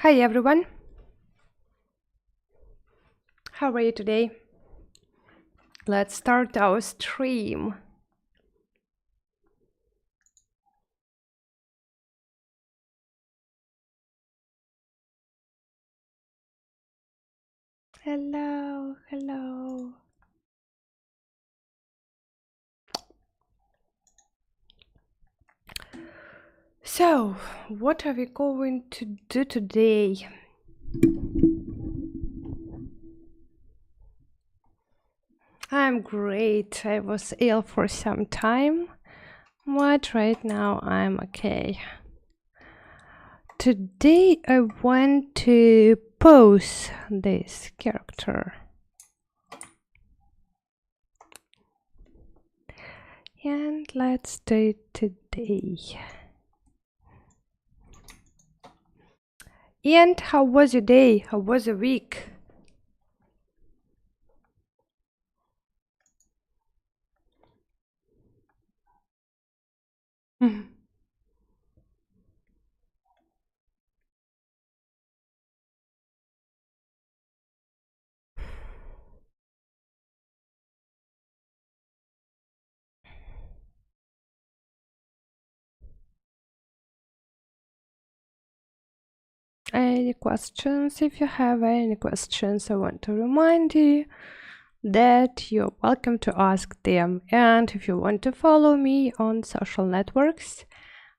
Hi everyone, how are you today? Let's start our stream. Hello. So, what are we going to do today? I'm great. I was ill for some time, but right now I'm okay. Today I want to pose this character. And let's do it today. And how was your day? How was your week? Any questions? If you have any questions, I want to remind you that you're welcome to ask them. And if you want to follow me on social networks,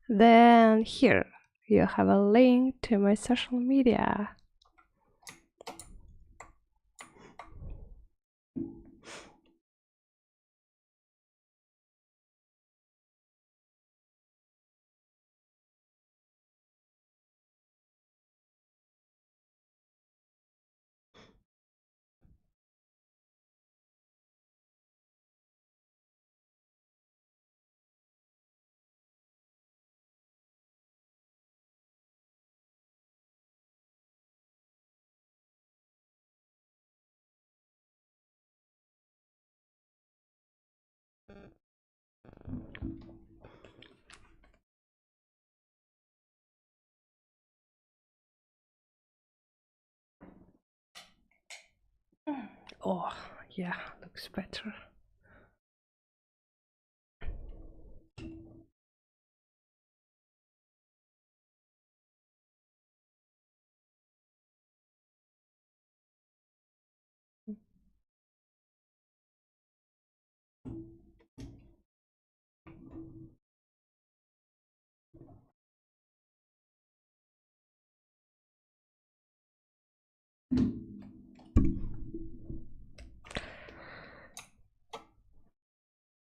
then here you have a link to my social media. Oh, yeah, looks better.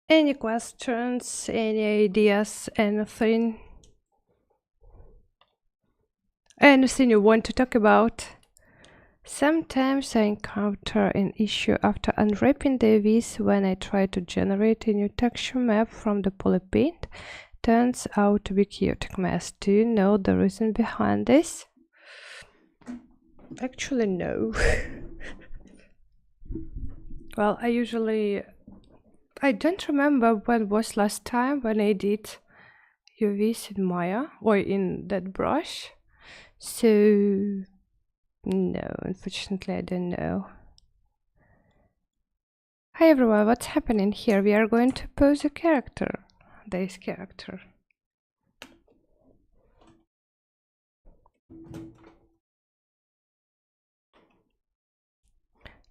Any questions, any ideas, anything you want to talk about? Sometimes I encounter an issue after unwrapping the vis when I try to generate a new texture map from the polypaint. Turns out to be chaotic mess. Do you know the reason behind this? Actually, no. Well, I don't remember when was last time when I did UVs in Maya or in that brush. So, no, unfortunately, I don't know. Hi everyone, what's happening here? We are going to pose a character. This character.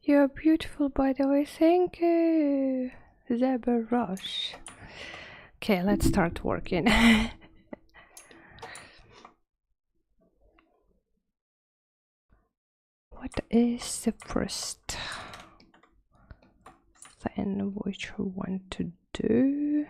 You're beautiful, by the way. Thank you. ZBrush. Okay, let's start working. What is the first thing which we want to do?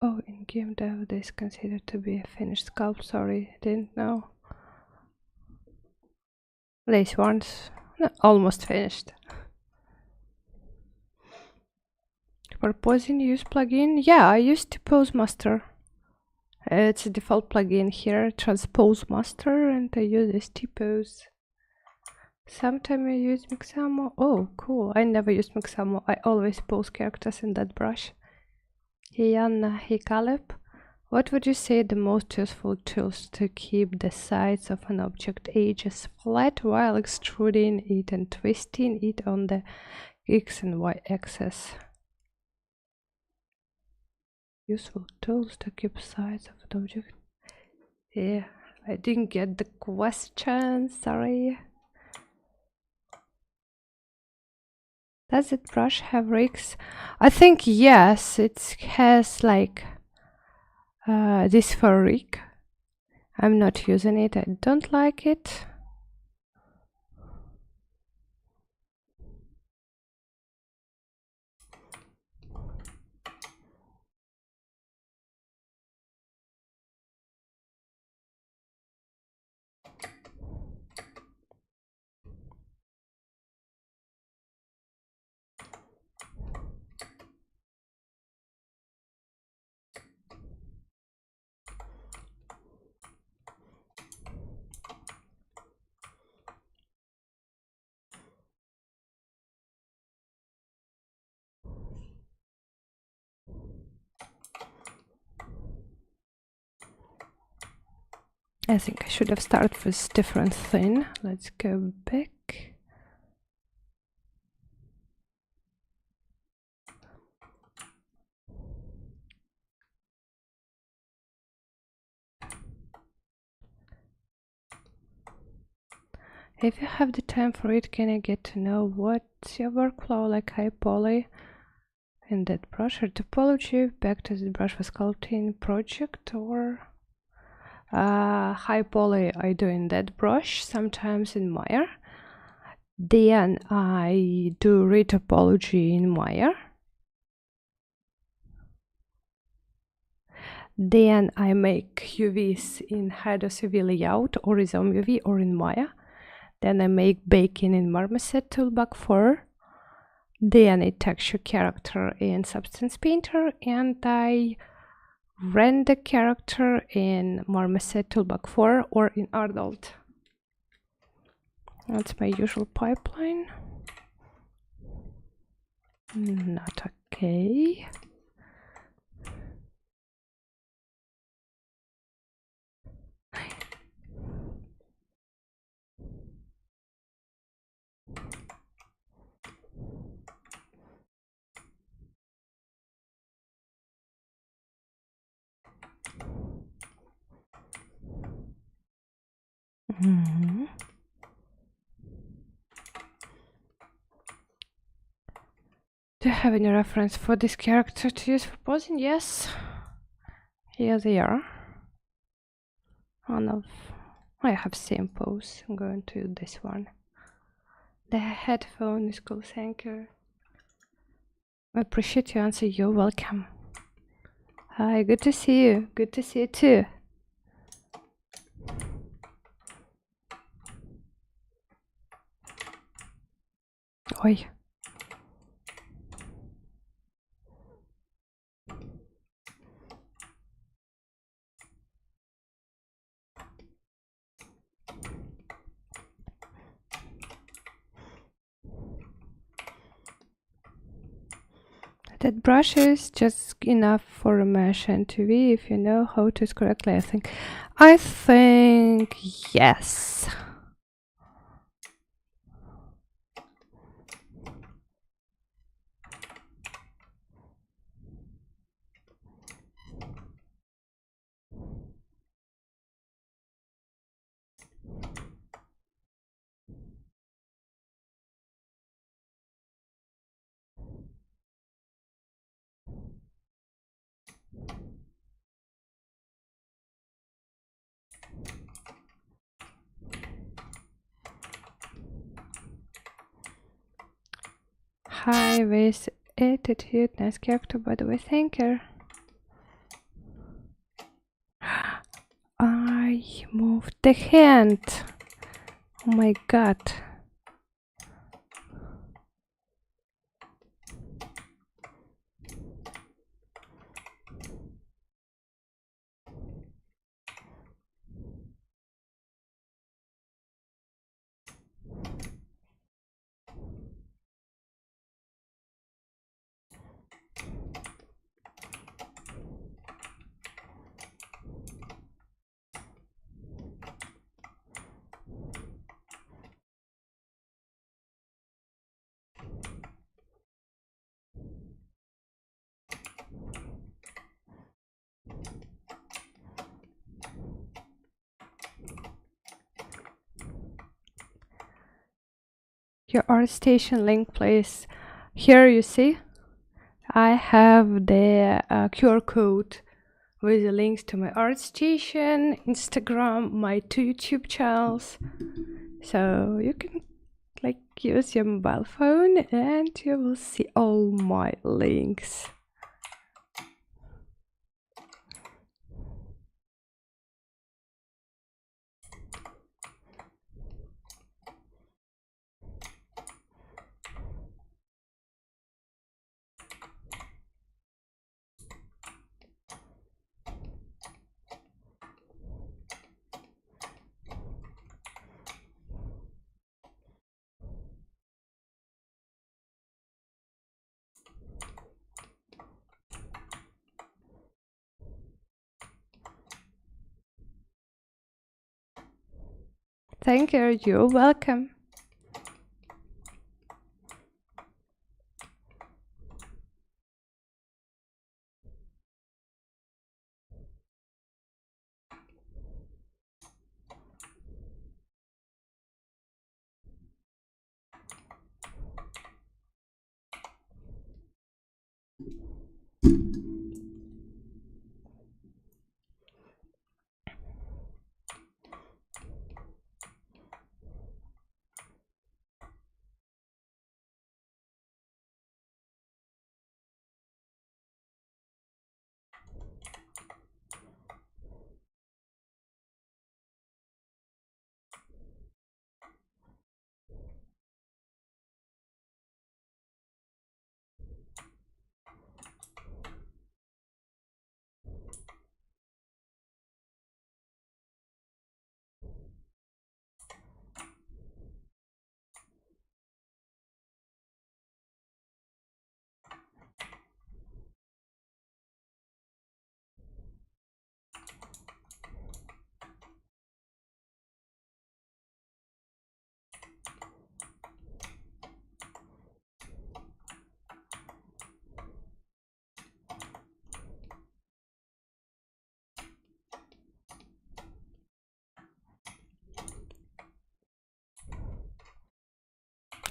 Oh, in game dev, this is considered to be a finished sculpt. Sorry, didn't know. This one's almost finished. For posing, use plugin. Yeah, I used to Pose Master. It's a default plugin here, Transpose Master, and I use this T-Pose. Sometimes I use Maxon. Oh, cool. I never used Maxon. I always pose characters in ZBrush. Hey Caleb, what would you say the most useful tools to keep the sides of an object edges flat while extruding it and twisting it on the X and Y axis? Useful tools to keep sides of an object. Yeah, I didn't get the question, sorry. Does it brush have rigs? I think yes, it has like this for rig. I'm not using it, I don't like it. I think I should have started with different thing. Let's go back. If you have the time for it, can I get to know what's your workflow like? High poly in that brush or topology? Back to the brush for sculpting project or high poly I do in that brush, sometimes in Maya. Then I do retopology in Maya. Then I make UVs in Hydros UV layout or Rhizome UV or in Maya. Then I make baking in Marmoset Toolbag 4. Then I texture character in Substance Painter and I render character in Marmoset Toolbag 4 or in Ardalt. That's my usual pipeline. Not okay. Mm-hmm. Do you have any reference for this character to use for posing? Yes. Here they are. I have same pose. I'm going to use this one. The headphone is cool, thank you. I appreciate your answer. You're welcome. Hi, good to see you. Good to see you too. Oi. That brush is just enough for a mesh and TV if you know how to use correctly, I think. I think yes. Hi with attitude, nice character by the way, thank you. I moved the hand. Oh my god. Your ArtStation link, please. Here you see I have the QR code with the links to my ArtStation, Instagram, my 2 YouTube channels. So you can like use your mobile phone and you will see all my links. Thank you, you're welcome.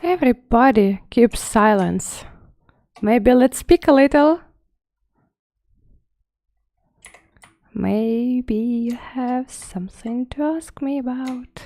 Everybody keep silence. Maybe let's speak a little. Maybe you have something to ask me about.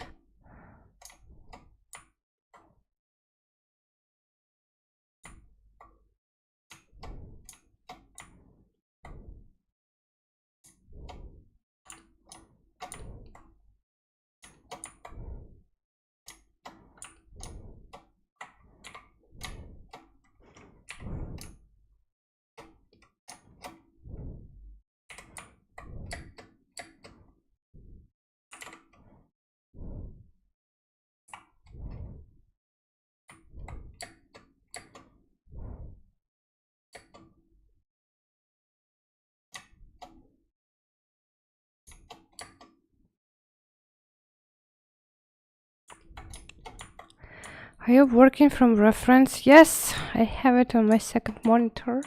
Are you working from reference? Yes, I have it on my second monitor.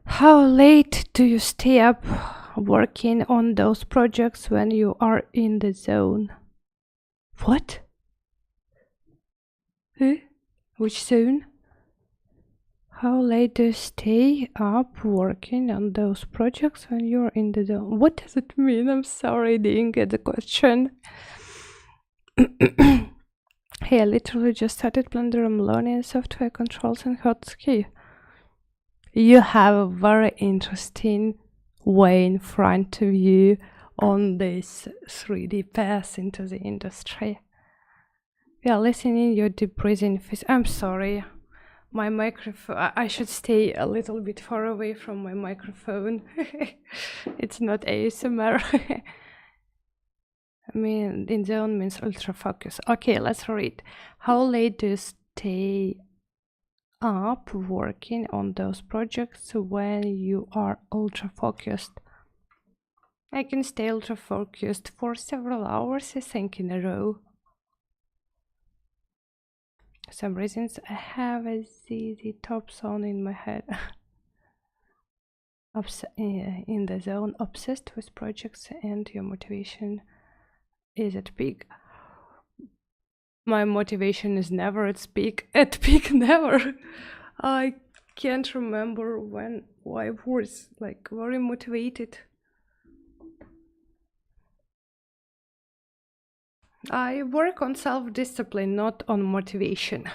How late do you stay up working on those projects when you are in the zone? What? Which zone? How late do you stay up working on those projects when you're in the zone? What does it mean? I'm sorry, I didn't get the question. Hey, I literally just started Blender. I'm learning software controls and hotkey. You have a very interesting way in front of you on this 3D path into the industry. We are listening your deep breathing. I'm sorry. My microphone, I should stay a little bit far away from my microphone. It's not ASMR. I mean, in zone means ultra focus. Okay, let's read. How late do you stay up working on those projects when you are ultra focused? I can stay ultra focused for several hours, I think, in a row. For some reasons I have a ZZ top song in my head. In the zone, obsessed with projects, and your motivation is at peak. My motivation is never at peak. At peak, never. I can't remember when I was like very motivated. I work on self-discipline, not on motivation.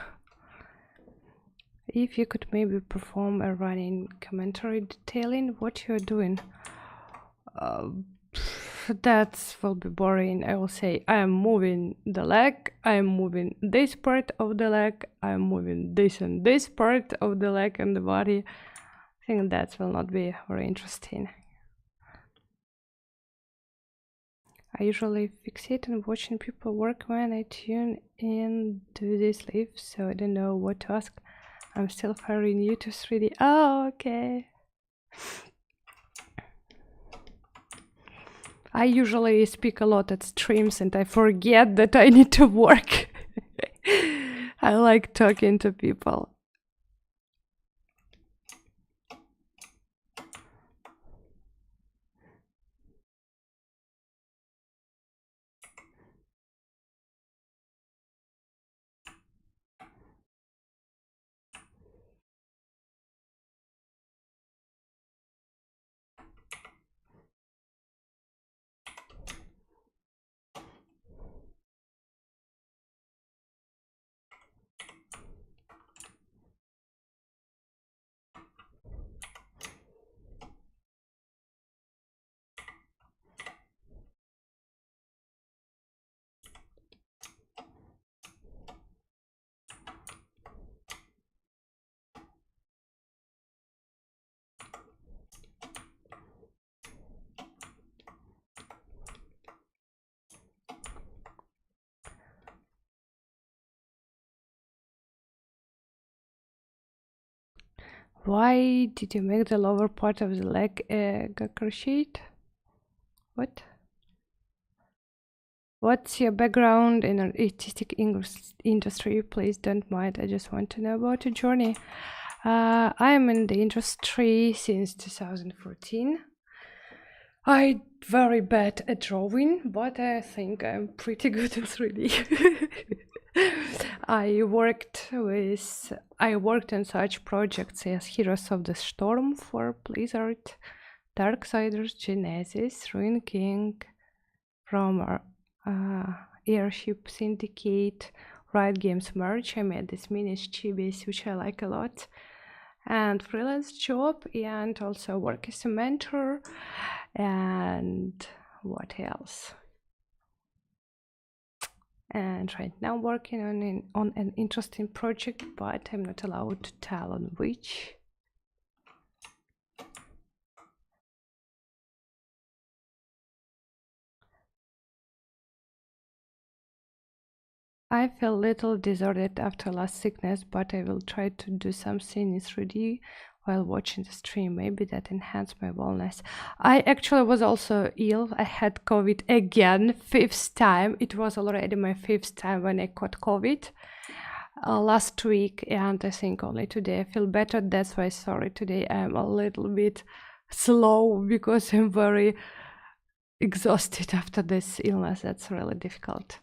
If you could maybe perform a running commentary detailing what you're doing. That will be boring. I will say I am moving the leg, I am moving this part of the leg, I am moving this and this part of the leg and the body. I think that will not be very interesting. I usually fixate on watching people work when I tune in to this live, so I don't know what to ask. I'm still very new to 3D. Oh, okay. I usually speak a lot at streams and I forget that I need to work. I like talking to people. Why did you make the lower part of the leg crocheted? What? What's your background in an artistic industry? Please don't mind. I just want to know about your journey. I am in the industry since 2014. I'm very bad at drawing, but I think I'm pretty good at 3D. I worked on such projects as Heroes of the Storm for Blizzard, Darksiders, Genesis, Ruin King, from Airship Syndicate, Riot Games Merge. I made this mini chibis, which I like a lot, and freelance job, and also work as a mentor. And what else? And right now working on an interesting project, but I'm not allowed to tell on which. I feel a little deserted after last sickness, but I will try to do something in 3D while watching the stream. Maybe that enhanced my wellness. I actually was also ill. I had COVID again, 5th time. It was already my 5th time when I caught COVID last week, and I think only today I feel better. That's why, sorry, today I'm a little bit slow because I'm very exhausted after this illness. That's really difficult.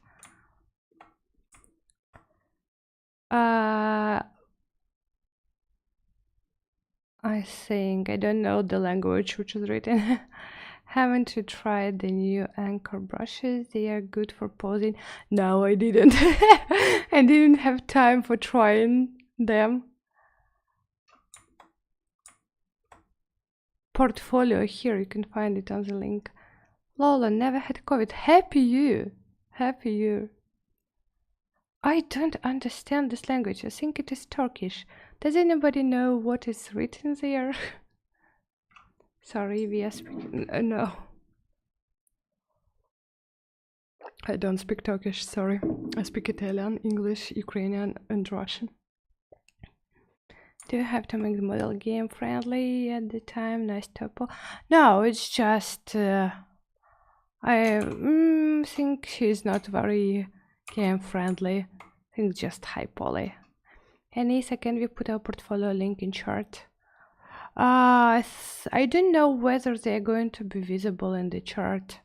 I think I don't know the language which is written. Haven't you tried the new anchor brushes? They are good for posing. No, I didn't. I didn't have time for trying them. Portfolio here, you can find it on the link. Lola, never had COVID. Happy you. Happy you. I don't understand this language. I think it is Turkish. Does anybody know what is written there? Sorry, we are speaking. No. I don't speak Turkish, sorry. I speak Italian, English, Ukrainian, and Russian. Do you have to make the model game friendly at the time? Nice topo. No, it's just I think she's not very game friendly. I think just high poly. Anissa, can we put our portfolio link in chart? I don't know whether they're going to be visible in the chart.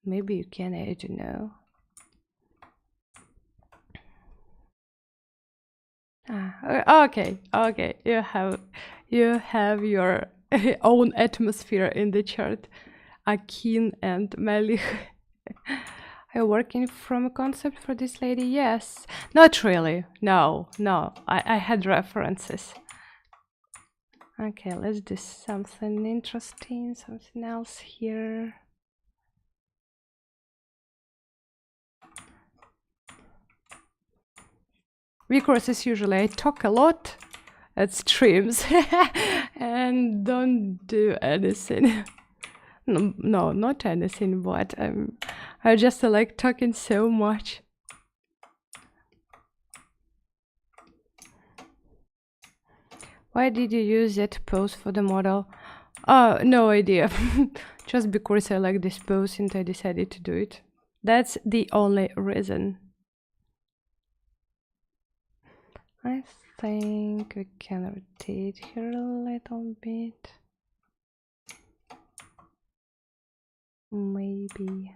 Maybe you can, I don't know. Okay, you have your own atmosphere in the chart. Akin and Melich. Are you working from a concept for this lady? Yes. Not really. No. I had references. Okay, let's do something interesting, something else here. Because as usually I talk a lot at streams and don't do anything. No, not anything, but I just like talking so much. Why did you use that pose for the model? No idea. Just because I like this pose and I decided to do it. That's the only reason. I think we can rotate here a little bit. Maybe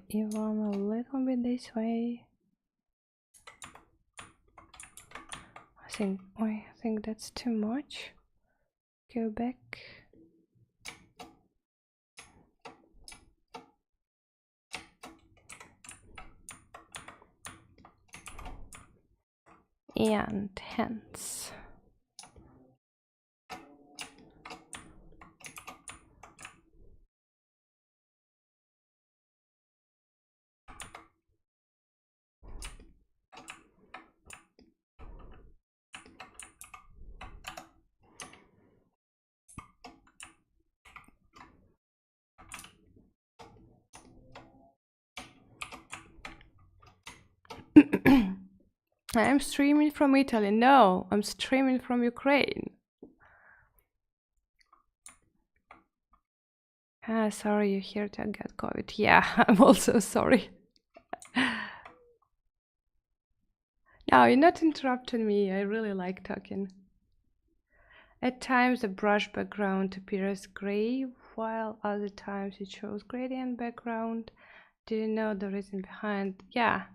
even a little bit this way. I think that's too much. Go back. And hands. I'm streaming from Italy. No, I'm streaming from Ukraine. Sorry you here to get COVID. Yeah, I'm also sorry. No, you're not interrupting me. I really like talking. At times the brush background appears gray, while other times it shows gradient background. Do you know the reason behind? Yeah.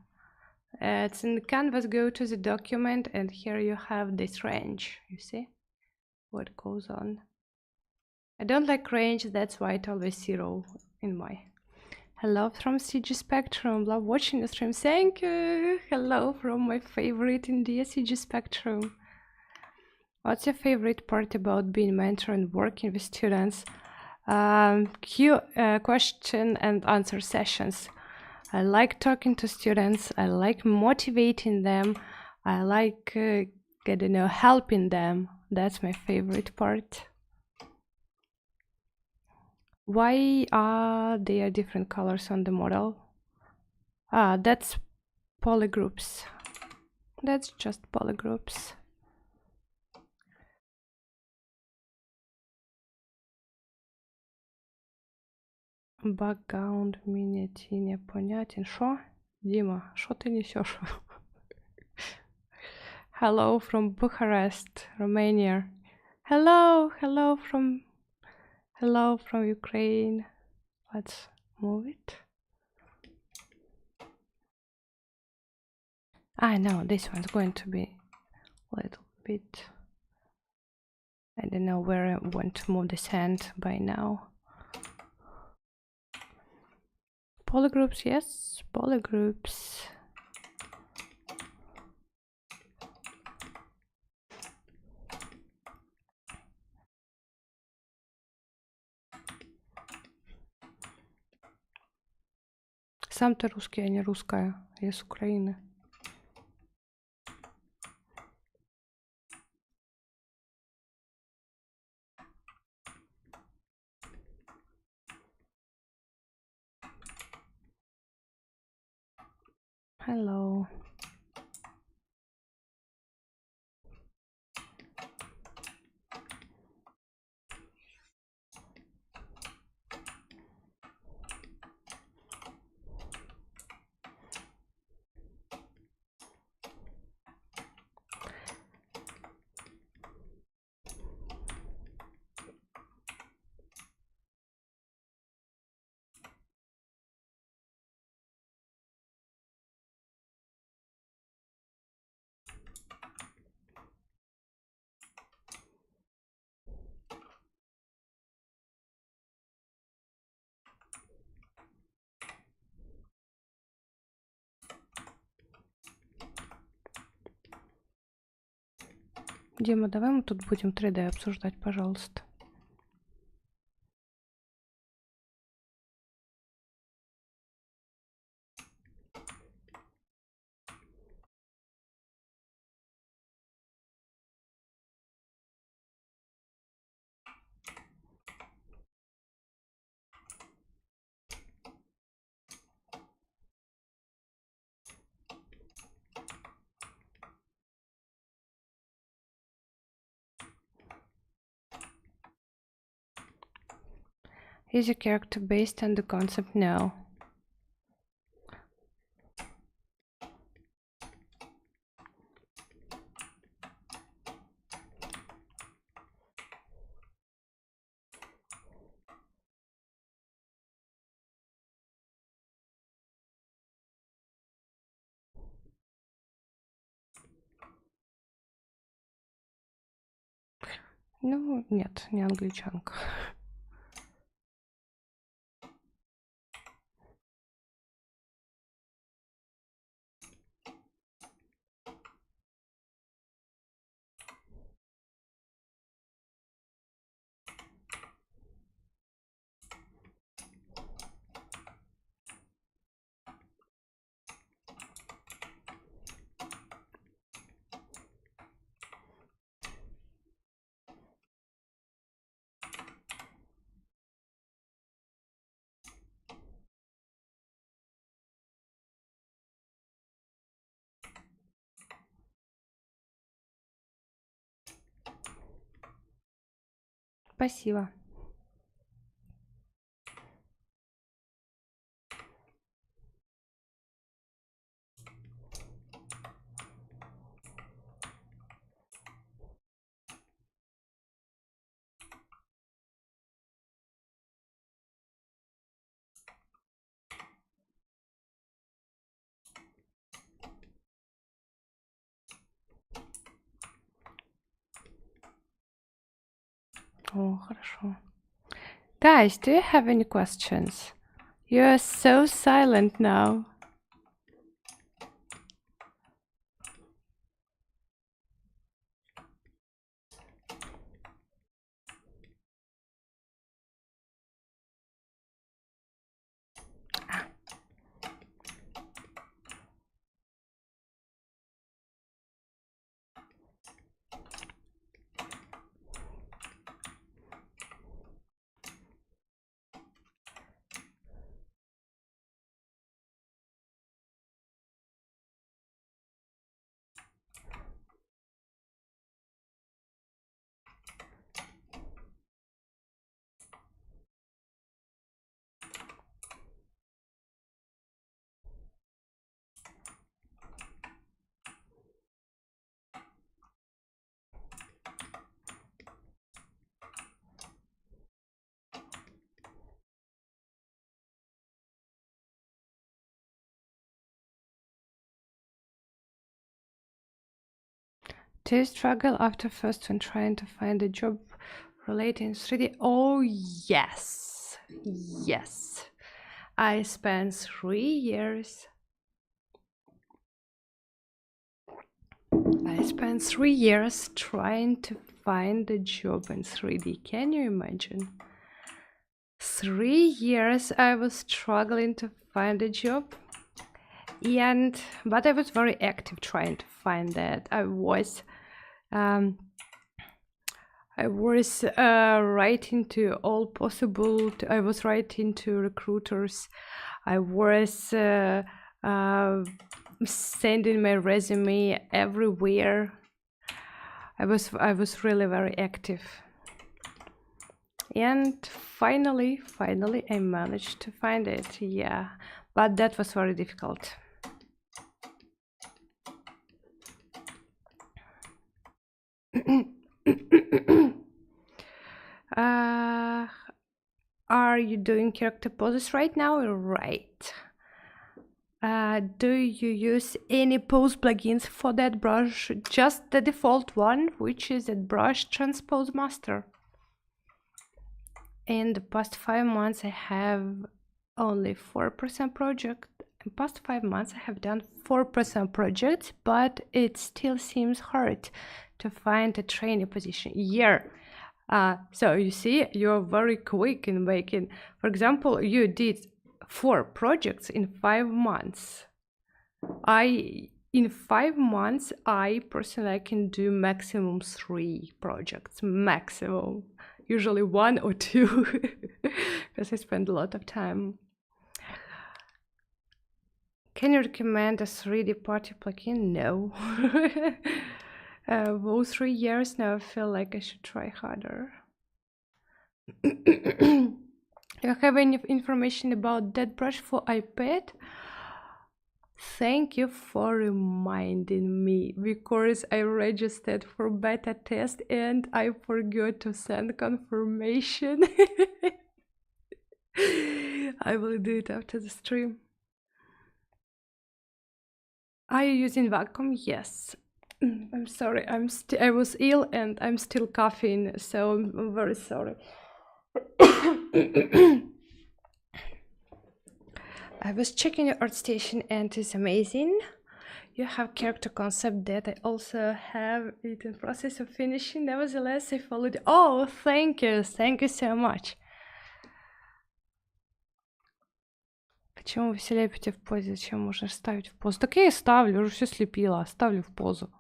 It's in the canvas, go to the document, and here you have this range. You see what goes on. I don't like range, that's why it always 0 in my. Hello from CG Spectrum, love watching the stream. Thank you. Hello from my favorite India, CG Spectrum. What's your favorite part about being mentor and working with students? Question and answer sessions. I like talking to students. I like motivating them. I like, helping them. That's my favorite part. Why are there different colors on the model? That's polygroups. That's just polygroups. Background minute непонятен. Шо? Дима, шо ты несешь? Hello from Bucharest, Romania. Hello from Ukraine. Let's move it. No, this one's going to be a little bit. I don't know where I want to move the sand by now. Polygroups, yes, polygroups. Сам ты русский, я не русская, я с Украины. Hello. Дима, давай мы тут будем 3D обсуждать, пожалуйста. Is a character based on the concept? No. Ну, нет, не англичанка. Спасибо. О, хорошо. Guys, do you have any questions? You are so silent now. Do you struggle after first when trying to find a job Relating 3D. Oh, yes. Yes. I spent 3 years. I spent 3 years trying to find a job in 3D. Can you imagine? 3 years I was struggling to find a job. But I was very active trying to find that. I was writing to all possible. I was writing to recruiters. I was sending my resume everywhere. I was really very active. And finally, I managed to find it. Yeah, but that was very difficult. Are you doing character poses right now? Right. Do you use any pose plugins for that brush? Just the default one, which is ZBrush Transpose Master. In the past 5 months, I have only 4% project. In past 5 months, I have done 4% projects, but it still seems hard to find a trainee position. Yeah. So you see, you're very quick in making. For example, you did 4 projects in 5 months. In 5 months, I personally can do maximum 3 projects, maximum. Usually 1 or 2, because I spend a lot of time. Can you recommend a 3D party plugin? No. Those 3 years now, I feel like I should try harder. Do you have any information about ZBrush for iPad? Thank you for reminding me, because I registered for beta test and I forgot to send confirmation. I will do it after the stream. Are you using vacuum? Yes. I'm sorry. I was ill and I'm still coughing, so I'm very sorry. I was checking your ArtStation and it's amazing. You have character concept that I also have it in process of finishing. Nevertheless, I followed. Oh, thank you so much. Почему веселее пойти в позе? Зачем можно ставить в позу? Так я и ставлю, уже все слепила, ставлю в позу.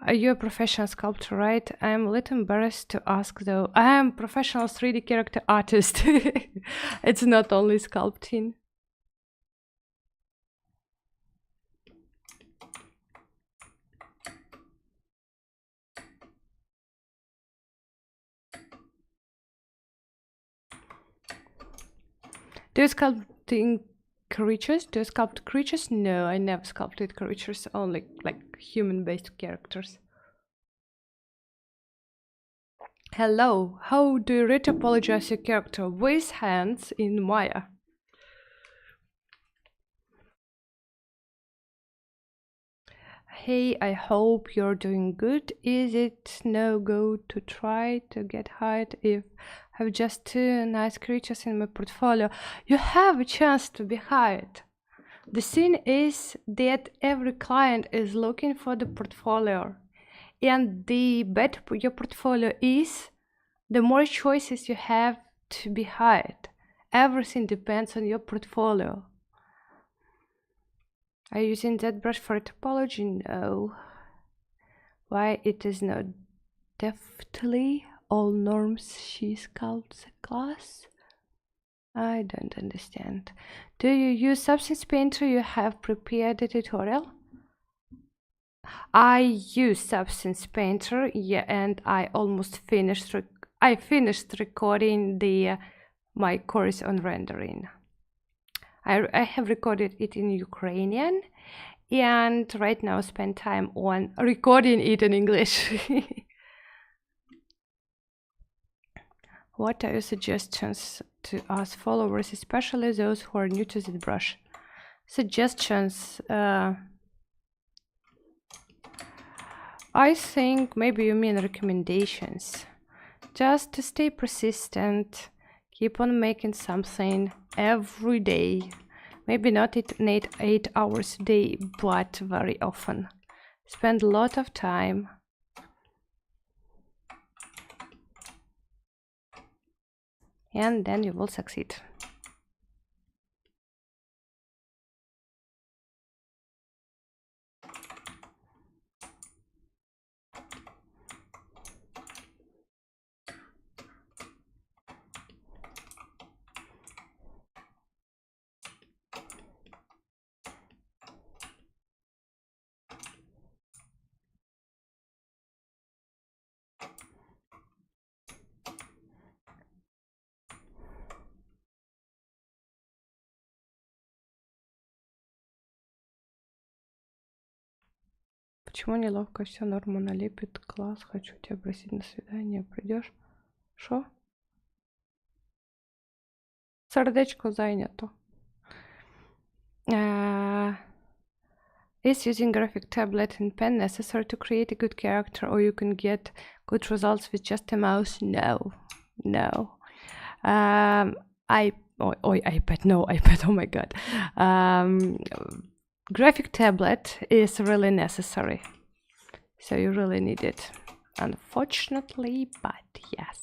Are you a professional sculptor, right? I'm a little embarrassed to ask though. I am a professional 3D character artist. It's not only sculpting. Do you sculpting creatures? Do you sculpt creatures? No, I never sculpted creatures, only like human-based characters. Hello, how do you retopologize your character? With hands in Maya. Hey, I hope you're doing good. Is it no go to try to get hired if I have just 2 nice creatures in my portfolio? You have a chance to be hired. The thing is that every client is looking for the portfolio, and the better your portfolio is, the more choices you have to be hired. Everything depends on your portfolio. Are you using ZBrush for topology? No. Why it is not deftly all norms she sculpts a class? I don't understand. Do you use Substance Painter? You have prepared a tutorial? I use Substance Painter, yeah, and I almost finished. I finished recording my course on rendering. I have recorded it in Ukrainian, and right now spend time on recording it in English. What are your suggestions to us followers, especially those who are new to ZBrush? Suggestions. I think maybe you mean recommendations. just to stay persistent, keep on making something every day. Maybe not 8 hours a day, but very often. Spend a lot of time. And then you will succeed. Почему неловко? Все норма налепит. Класс, хочу тебя просить на свидание. Придешь? Шо? Сердечко занято. Is using graphic tablet and pen necessary to create a good character, or you can get good results with just a mouse? No. iPad, no iPad, oh my god. Graphic tablet is really necessary, so you really need it, unfortunately, but yes.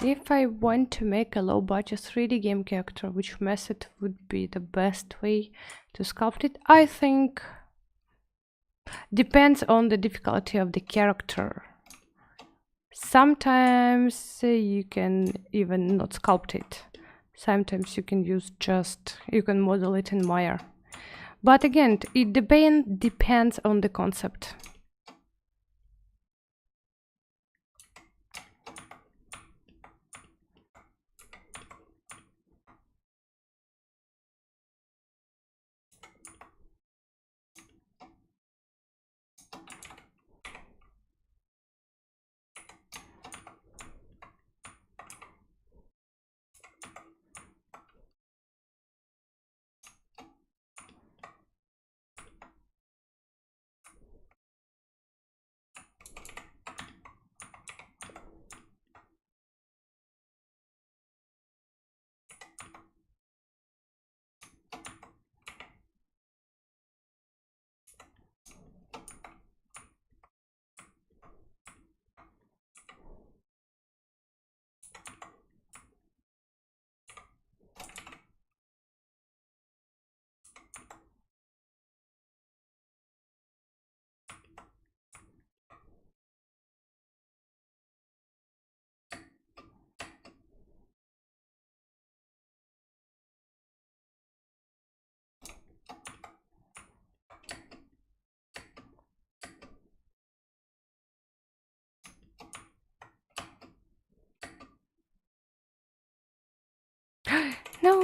If I want to make a low-budget 3D game character, which method would be the best way to sculpt it? I think depends on the difficulty of the character. Sometimes you can even not sculpt it. Sometimes you can use you can model it in Maya. But again, it depends on the concept. No.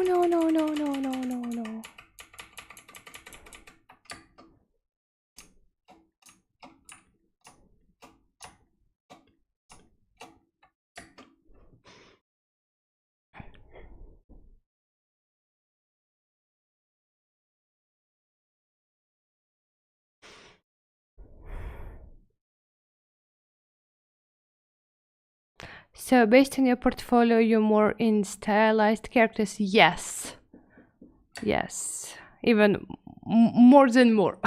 So based on your portfolio, you're more in stylized characters? Yes. Even more than more.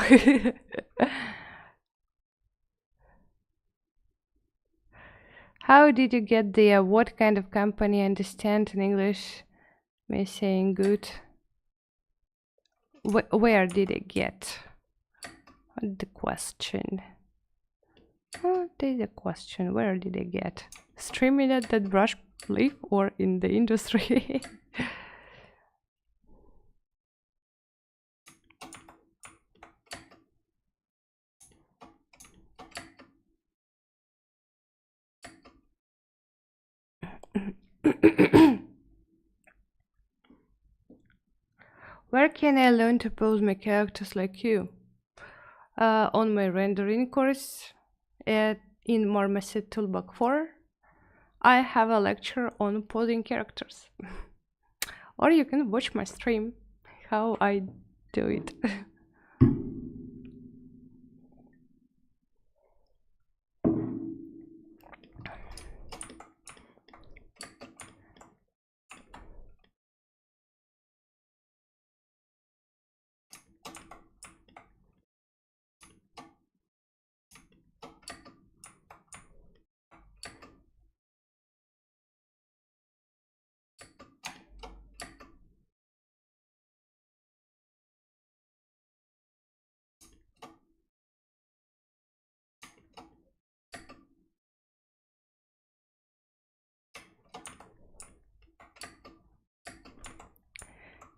How did you get there? What kind of company? Understand in English? Me saying good. Where did I get? What the question? What is the question? Where did I get? Streaming at ZBrush live or in the industry? Where can I learn to pose my characters like you? on my rendering course in Marmoset Toolbox 4, I have a lecture on posing characters. Or you can watch my stream, how I do it.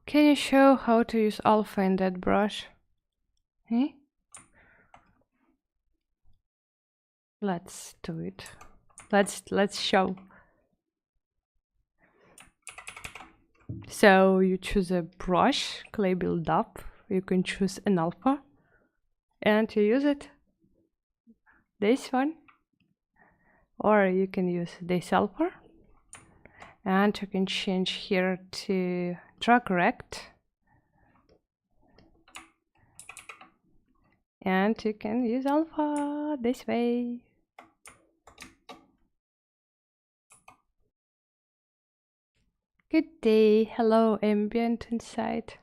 Can you show how to use alpha in ZBrush? Eh? Let's do it. Let's show. So you choose a brush, clay build up. You can choose an alpha, and you use it. This one, or you can use this alpha, and you can change here to drag rect, and you can use alpha this way. Good day, hello ambient inside.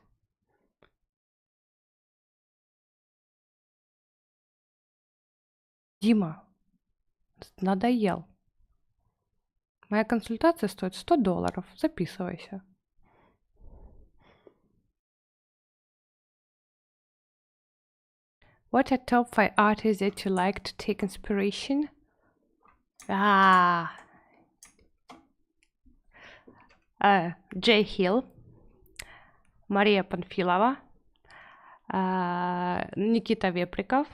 Дима, надоел. Моя консультация стоит $100. Записывайся. What are top 5 artists that you like to take inspiration? Jay Hill, Мария Панфилова, Никита Веприков,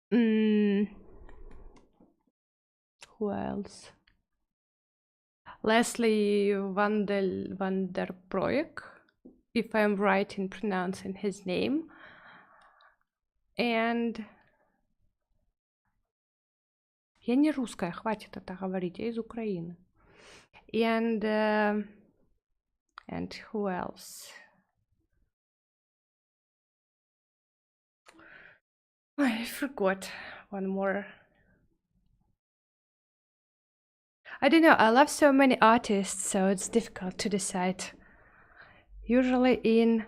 who else? Leslie van der Broek, if I'm right in pronouncing his name. And я не русская, хватит это говорить, я из Украины. And who else? I forgot one more. I don't know, I love so many artists, so it's difficult to decide. Usually in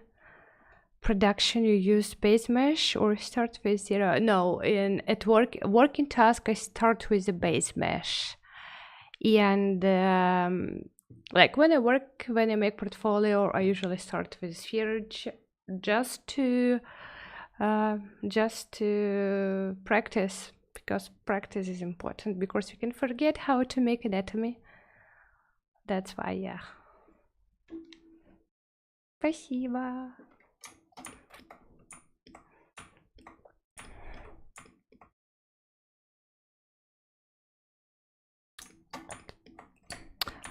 production you use base mesh or start with 0. No, at working task I start with the base mesh. And like when I make portfolio, I usually start with sphere just to practice, because practice is important, because you can forget how to make anatomy. That's why, yeah. Спасибо.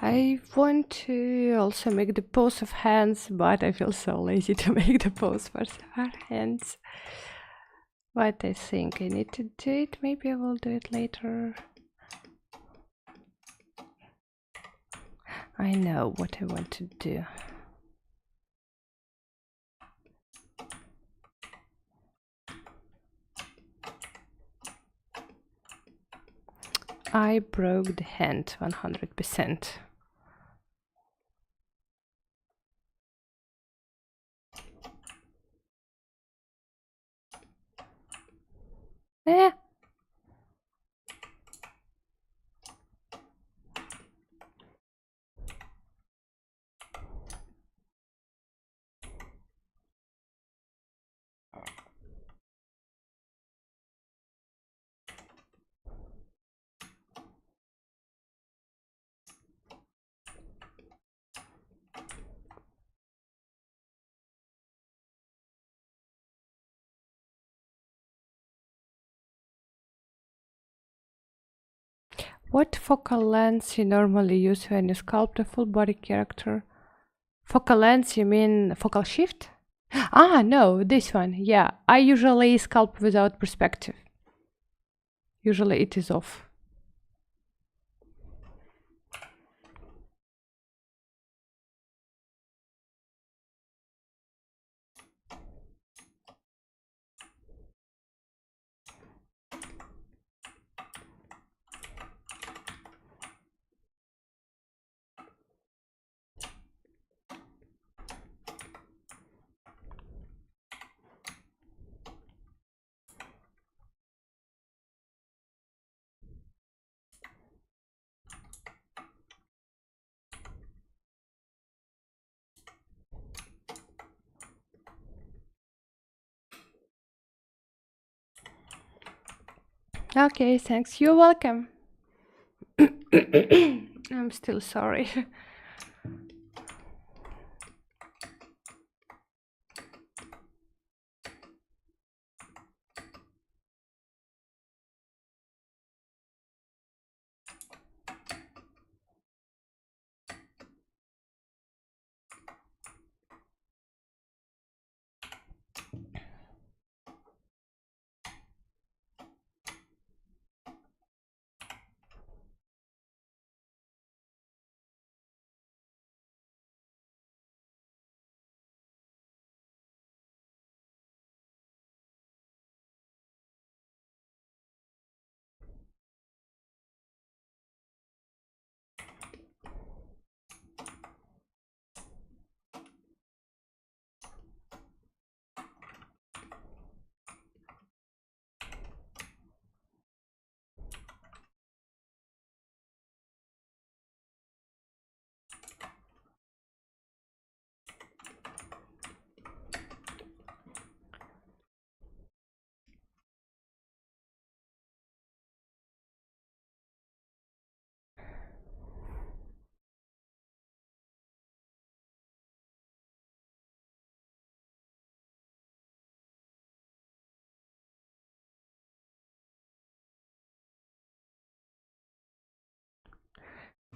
I want to also make the pose of hands, but I feel so lazy to make the pose for our hands. But I think I need to do it. Maybe I will do it later. I know what I want to do. I broke the hand 100%. Eh. What focal length you normally use when you sculpt a full body character? Focal length, you mean focal shift? Ah, no, this one. Yeah, I usually sculpt without perspective. Usually it is off. Okay, thanks. You're welcome. I'm still sorry.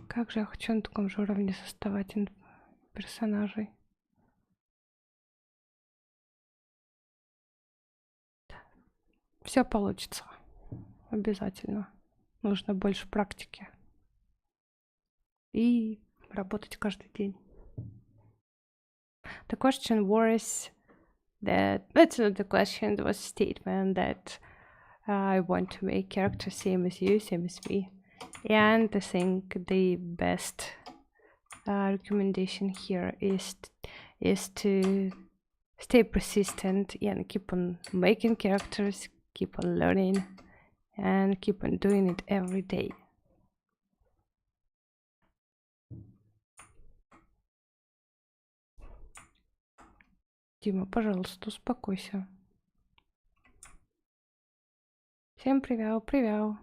Как же я хочу на таком же уровне создавать персонажей. Все получится. Обязательно. Нужно больше практики. И работать каждый день. The question was that, that's not the question, it was a statement that I want to make character same as you, same as me. And I think the best recommendation here is to stay persistent and keep on making characters, keep on learning, and keep on doing it every day. Дима, пожалуйста, успокойся. Всем привет, привет.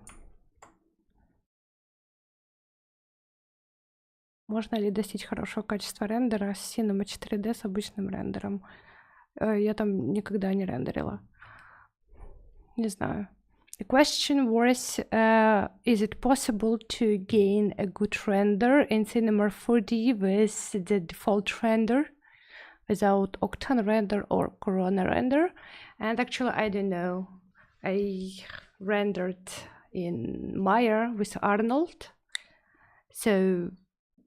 Можно ли достичь хорошего качества рендера с Cinema 4D с обычным рендером? Я там никогда не рендерила. Не знаю. The question was, is it possible to gain a good render in Cinema 4D with the default render, without Octane render or Corona render? And actually, I don't know. I rendered in Maya with Arnold, so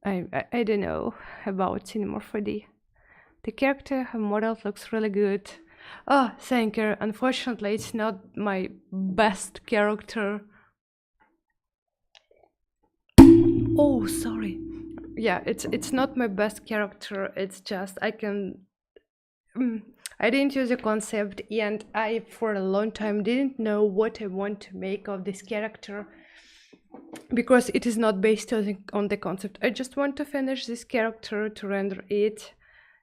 I don't know about Cinema 4D. The character model looks really good. Oh, thank you. Unfortunately, it's not my best character. Oh, sorry. Yeah, it's not my best character. It's just I didn't use a concept, and I for a long time didn't know what I want to make of this character, because it is not based on the concept. I just want to finish this character, to render it,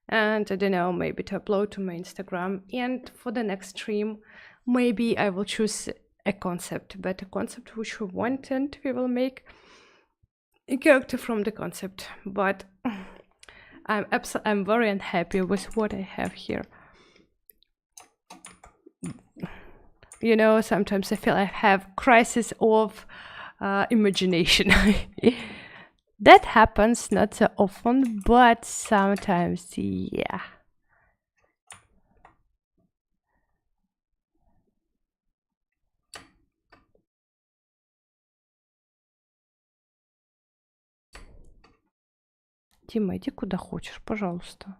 and I don't know, maybe to upload to my Instagram. And for the next stream, maybe I will choose a concept, but a concept which we want, and we will make a character from the concept. But I'm very unhappy with what I have here. You know, sometimes I feel I have crisis of imagination. That happens not so often, but sometimes, yeah. Дима, иди куда хочешь, пожалуйста.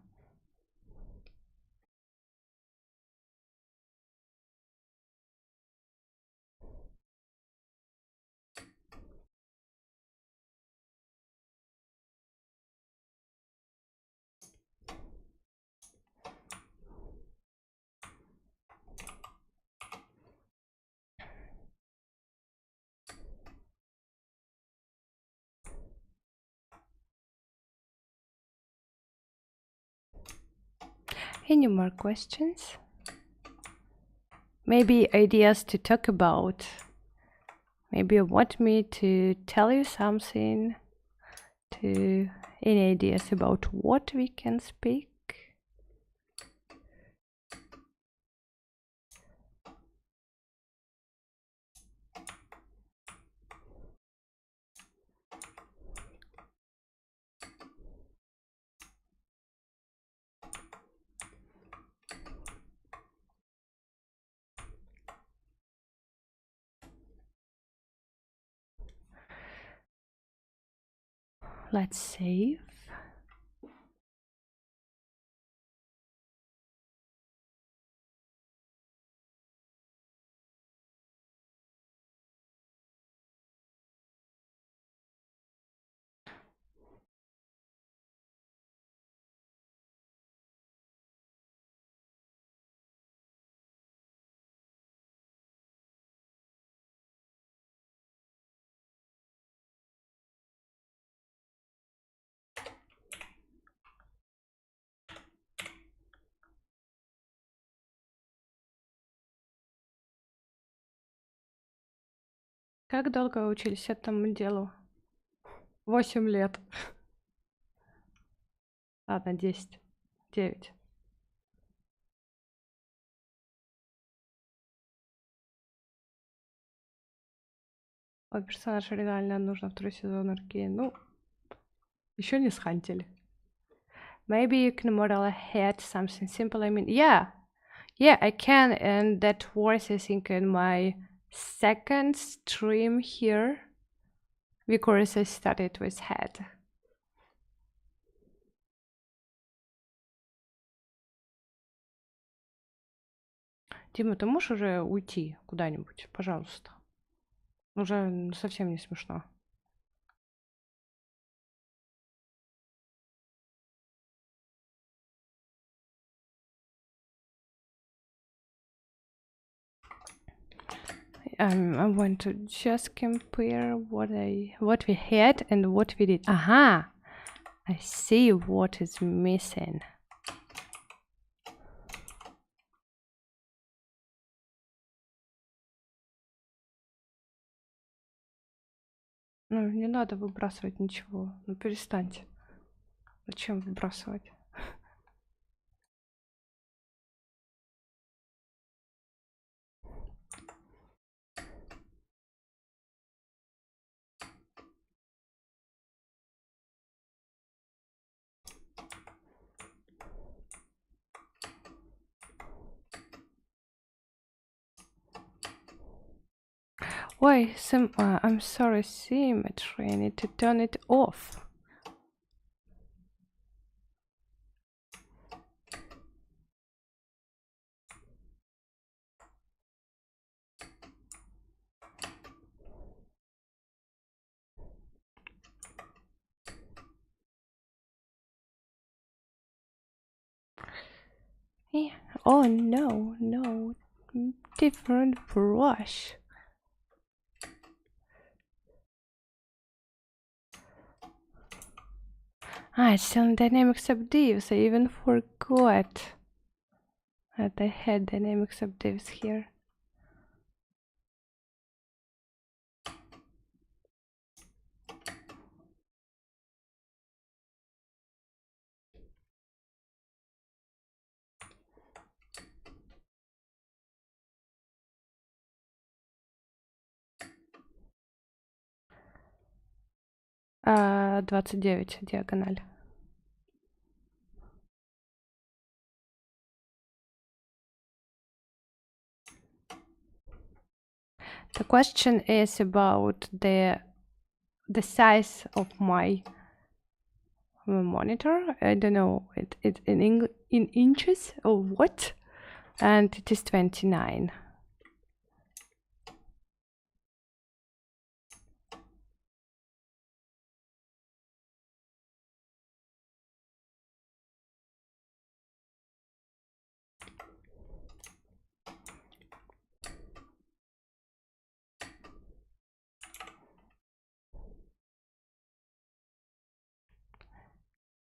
Any more questions? Maybe ideas to talk about? Maybe you want me to tell you something? Any ideas about what we can speak? Let's save. Как долго вы учились этому делу? 8 лет. Ладно, 10. 9. Ой, персонаж реально нужно второй сезон Аркейн. Ну, еще не схантили. Maybe you can model ahead something simple. I mean, yeah, I can, and that was, I think, in my second stream here, because I started with head. Дима, ты можешь уже уйти куда-нибудь, пожалуйста? Уже совсем не смешно. I want to just compare what we had and what we did. Aha! I see what is missing. Ну, не надо выбрасывать ничего. Ну, перестаньте. Зачем выбрасывать? Why, I'm sorry, symmetry. I need to turn it off. Yeah. Oh no, different brush. It's still in dynamic subdivs. I even forgot that I had dynamic subdivs here. 29 диагональ. The question is about the size of my monitor. I don't know it in inches or what, and it is 29.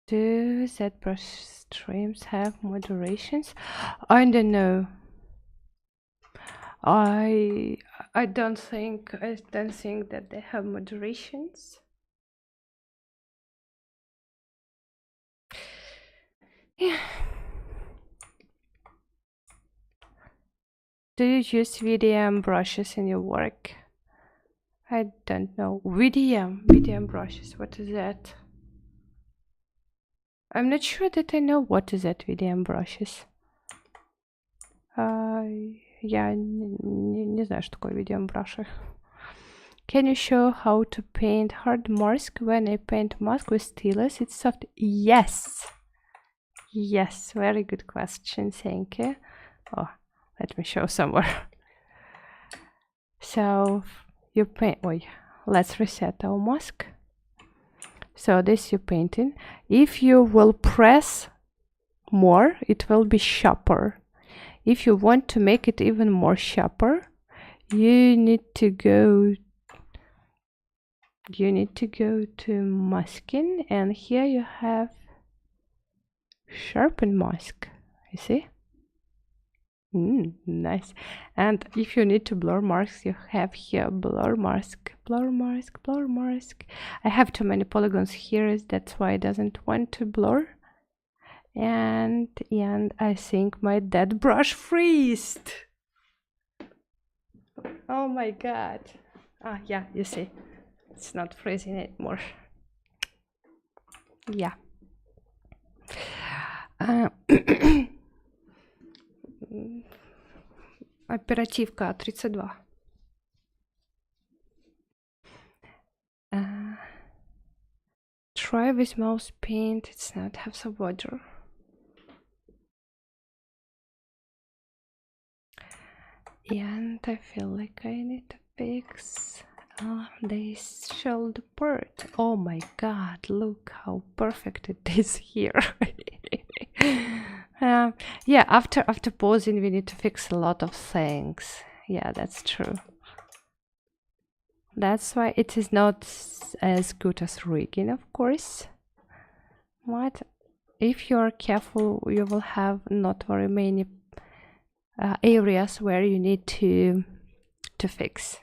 Do ZBrush streams have moderations? I don't know. I don't think that they have moderations. Yeah. Do you use VDM brushes in your work? I don't know. VDM brushes. What is that? I'm not sure that I know what is that VDM brushes. Я не знаю, что такое VDM brushes. Can you show how to paint hard mask? When I paint mask with stylus, it's soft. Yes. Yes, very good question. Thank you. Oh, let me show somewhere. So you paint. Wait, let's reset our mask. So this you're painting. If you will press more, it will be sharper. If you want to make it even more sharper, you need to go to masking, and here you have sharpen mask. You see? Nice. And if you need to blur masks, you have here blur mask. I have too many polygons here, that's why it doesn't want to blur. And I think my dead brush freezed. Oh my god. Ah, yeah, you see, it's not freezing anymore. Yeah. Оперативка 32. Try with mouse paint, it's not have some water. And I feel like I need to fix this shoulder part. Oh my god, look how perfect it is here. Yeah, after posing we need to fix a lot of things. Yeah, that's true. That's why it is not as good as rigging, of course. But if you are careful, you will have not very many areas where you need to fix.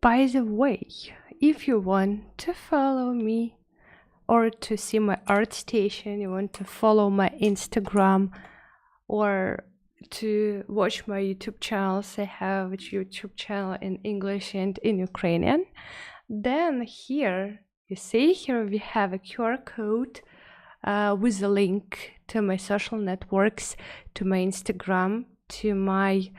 By the way, if you want to follow me or to see my art station, you want to follow my Instagram, or to watch my YouTube channels, I have a YouTube channel in English and in Ukrainian. Then here, you see here we have a QR code with a link to my social networks, to my Instagram, to my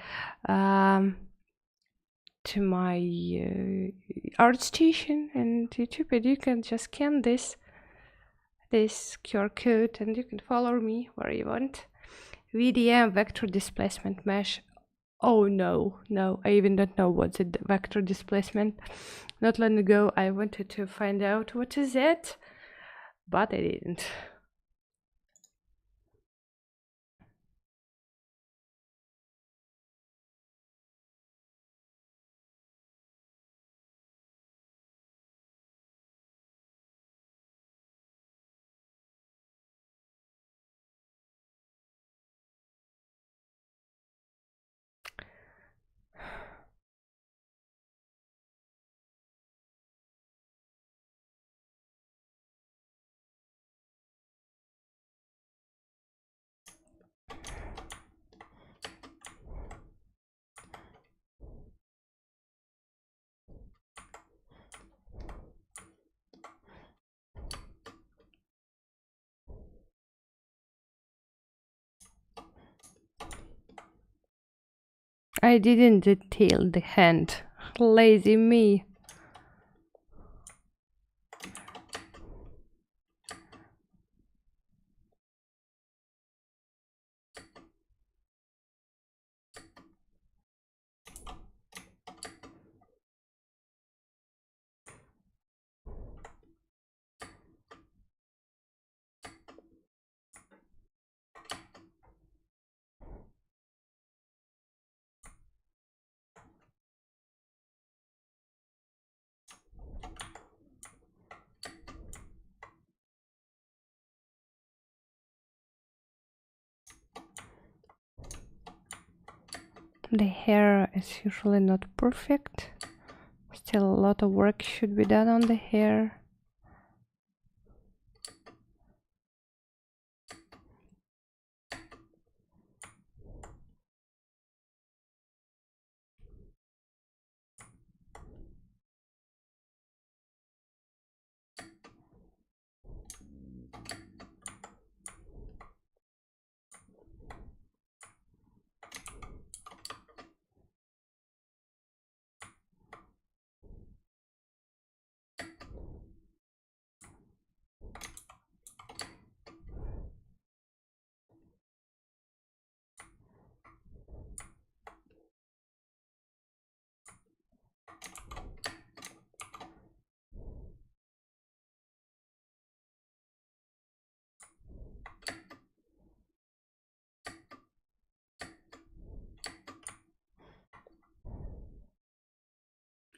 art station and YouTube, and you can just scan this QR code and you can follow me where you want. VDM, vector displacement mesh. Oh no, I even don't know what's the vector displacement. Not long ago I wanted to find out what is it, but I didn't. I didn't detail the hand. Lazy me. The hair is usually not perfect. Still a lot of work should be done on the hair.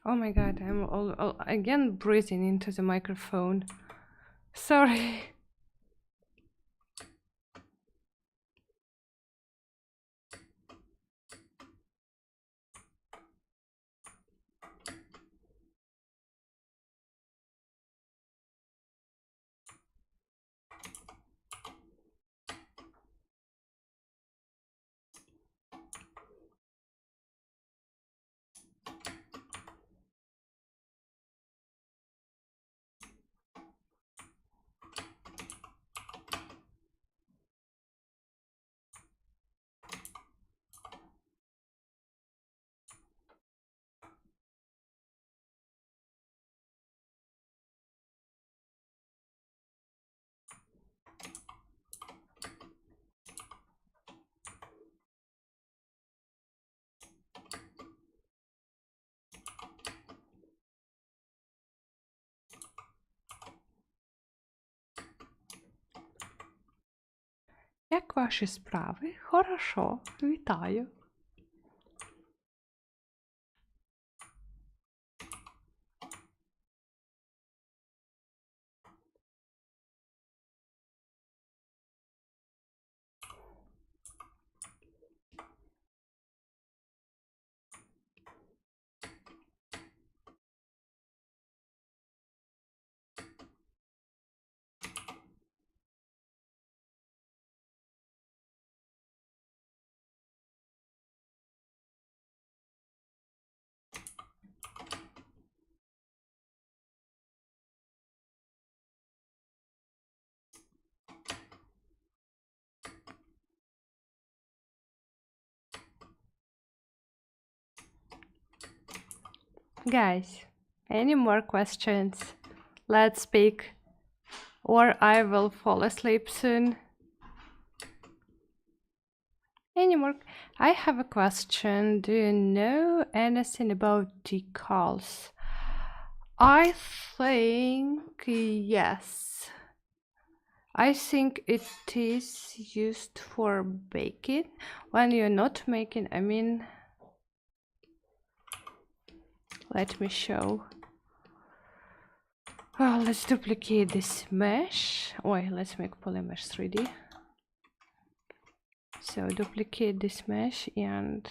Oh my god, I'm all again breathing into the microphone. Sorry. Як ваші справи? Хорошо, вітаю. Guys, any more questions? Let's speak, or I will fall asleep soon. Any more? I have a question. Do you know anything about decals? I think yes. I think it is used for baking. When you're not making, I mean, let me show. Oh, let's duplicate this mesh. Wait, let's make polymesh 3D. So duplicate this mesh, and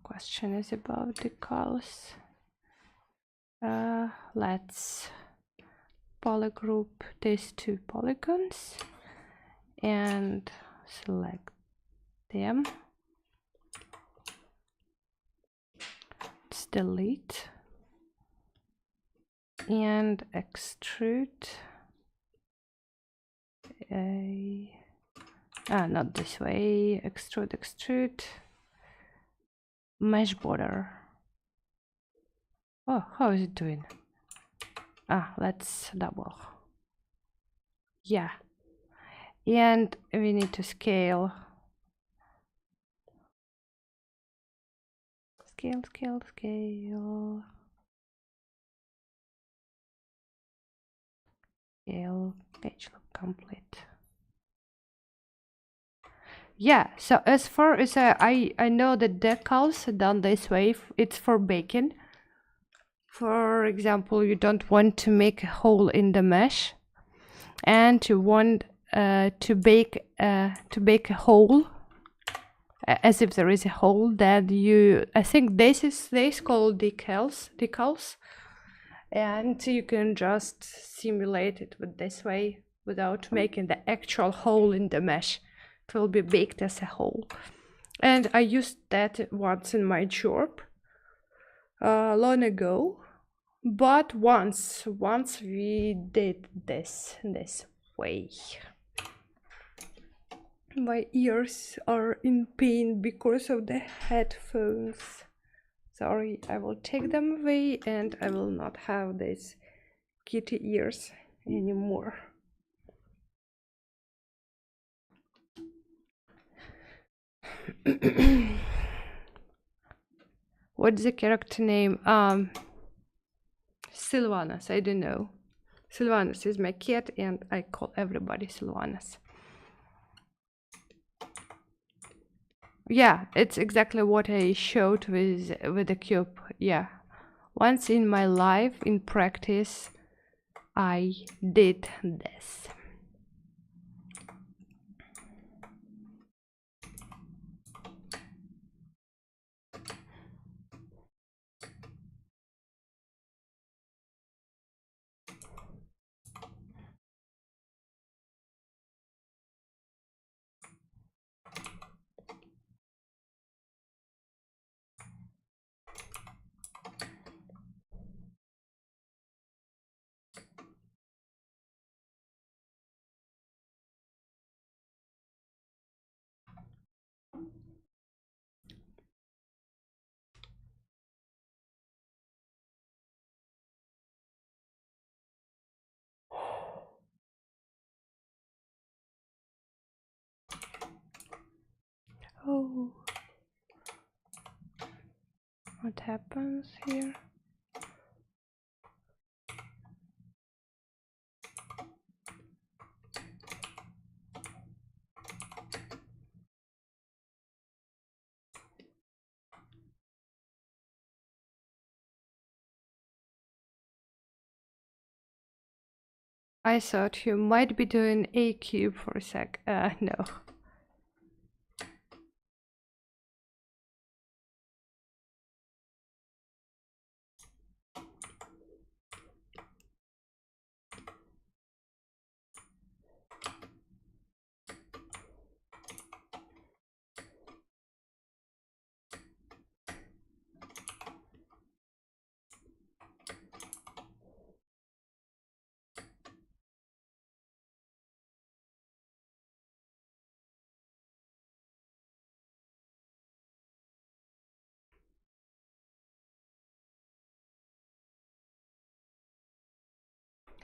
question is about decals. Let's polygroup these two polygons and select them. Let's delete and extrude. Not this way. Extrude. Mesh border. Oh, how is it doing? Let's double. Yeah. And we need to scale. Scale. Page look complete. Yeah, so as far as I know that decals are done this way, it's for baking. For example, you don't want to make a hole in the mesh, and you want to bake a hole as if there is a hole. That I think this is called decals, and you can just simulate it with this way without making the actual hole in the mesh. It will be baked as a hole. And I used that once in my job long ago, but once we did this way. My ears are in pain because of the headphones. Sorry, I will take them away and I will not have these kitty ears anymore. What's the character name? Sylvanas, I don't know. Sylvanas is my cat and I call everybody Sylvanas. Yeah, it's exactly what I showed with the cube. Yeah, once in my life in practice I did this. Oh, what happens here? I thought you might be doing a cube for a sec. No.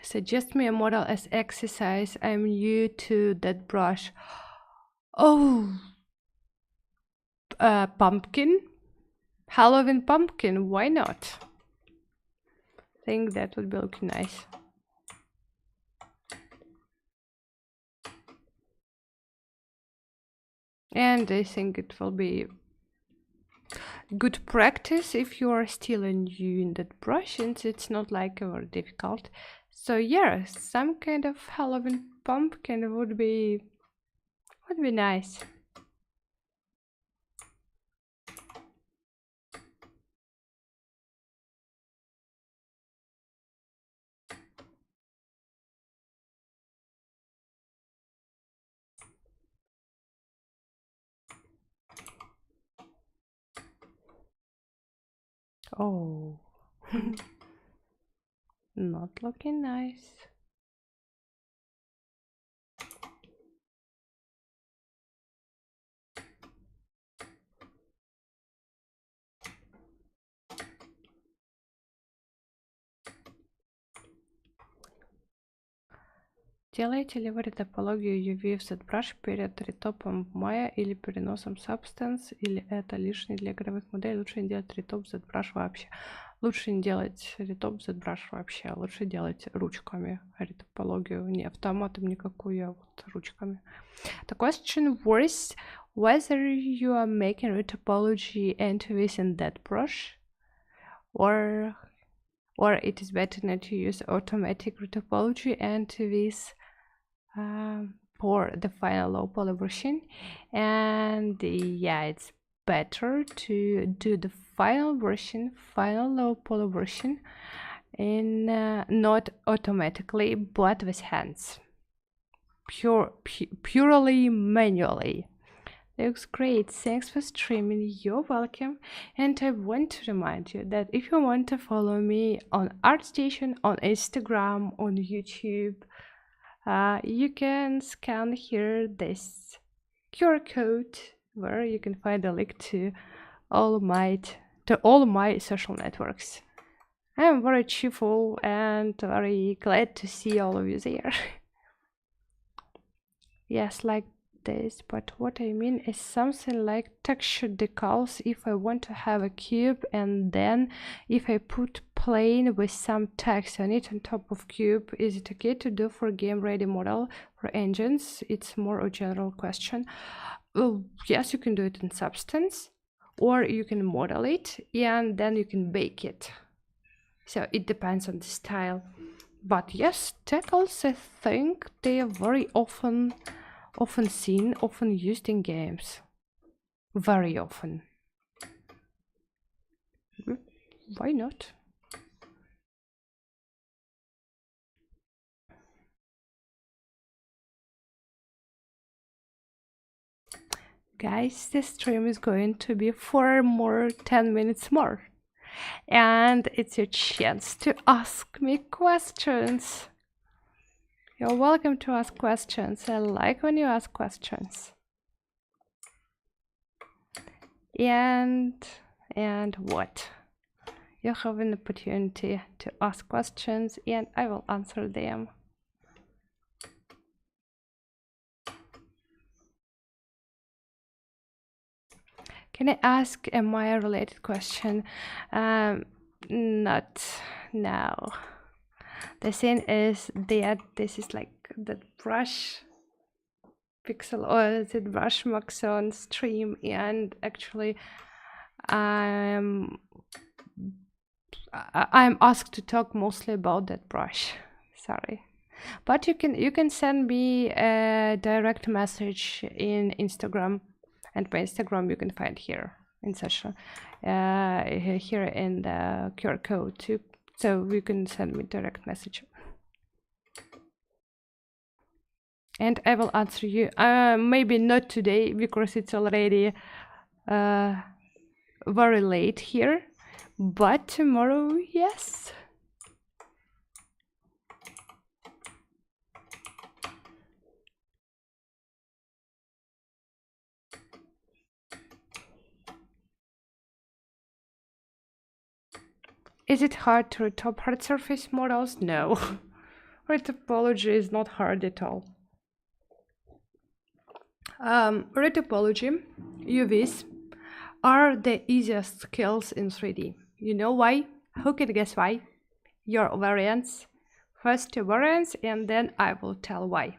Suggest me a model as exercise. I'm new to that brush. Oh, pumpkin. Halloween pumpkin. Why not? I think that would be looking nice. And I think it will be good practice if you are still new in that brush, and it's not like very difficult. So yeah, some kind of Halloween pumpkin would be nice. Oh, not looking nice. Делаете ли вы ретопологию UV в ZBrush перед ретопом Maya или переносом Substance, или это лишний для игровых моделей? Лучше не делать ретоп ZBrush вообще. Лучше не делать ретоп ZBrush вообще. Лучше делать ручками ретопологию. Не автоматом никакую, а вот ручками. The question was whether you are making retopology entities in that brush, or it is better not to use automatic retopology entities for the final low poly version. And yeah, it's better to do the final low poly version in not automatically but with hands, purely manually. Looks great. Thanks for streaming. You're welcome. And I want to remind you that if you want to follow me on ArtStation, on Instagram, on YouTube, you can scan here this QR code where you can find a link to all my social networks. I'm very cheerful and very glad to see all of you there. Yes, like this, but what I mean is something like texture decals. If I want to have a cube and then if I put plane with some text on it on top of cube, is it okay to do for game ready model for engines? It's more a general question. Well, yes, you can do it in Substance, or you can model it and then you can bake it. So it depends on the style. But yes, decals, I think they are very often seen, often used in games. Very often. Why not? Guys, this stream is going to be for 10 minutes more. And it's your chance to ask me questions. You're welcome to ask questions. I like when you ask questions. And what? You have an opportunity to ask questions and I will answer them. Can I ask a Maya related question? Not now. The thing is that this is like the brush pixel or the brush Maxon stream, and actually I'm asked to talk mostly about that brush. Sorry, but you can send me a direct message in Instagram, and my Instagram you can find here in session, here in the QR code too. So you can send me direct message. And I will answer you. Maybe not today because it's already very late here, but tomorrow, yes. Is it hard to retop hard surface models? No. Retopology is not hard at all. Retopology, UVs, are the easiest skills in 3D. You know why? Who can guess why? Your variants. First your variants, and then I will tell why.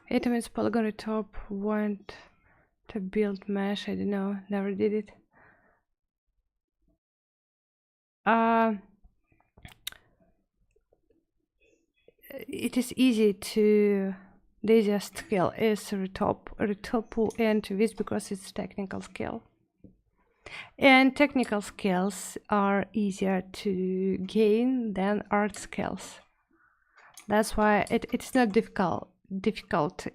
It means polygon retop want to build mesh. I don't know, never did it. It is easy to. The easiest skill is retopo and this because it's technical skill. And technical skills are easier to gain than art skills. That's why it's not difficult.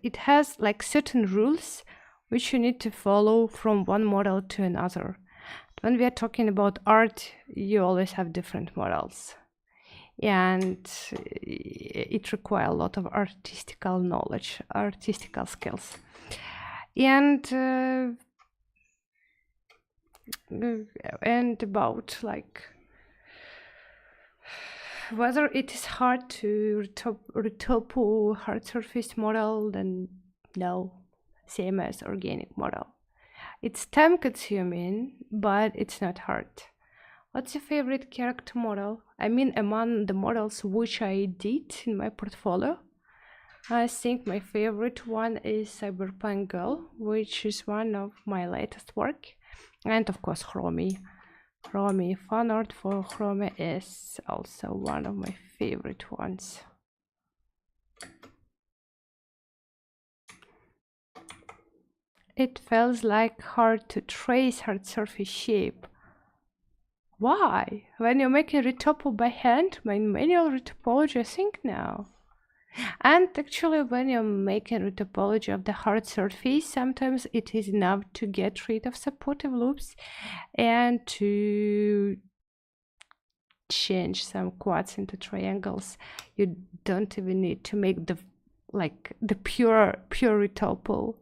It has like certain rules which you need to follow from one model to another. When we are talking about art, you always have different models. And it requires a lot of artistical knowledge, artistical skills. And about like whether it is hard to retopo hard surface model, then no, same as organic model. It's time consuming, but it's not hard. What's your favorite character model? I mean, among the models which I did in my portfolio, I think my favorite one is Cyberpunk Girl, which is one of my latest work. And of course, Chromie. Fan art for Chromie is also one of my favorite ones. It feels like hard to trace hard surface shape. Why? When you're making retopo by hand, my manual retopology, I think now. And actually, when you're making retopology of the hard surface, sometimes it is enough to get rid of supportive loops and to change some quads into triangles. You don't even need to make the pure retopo.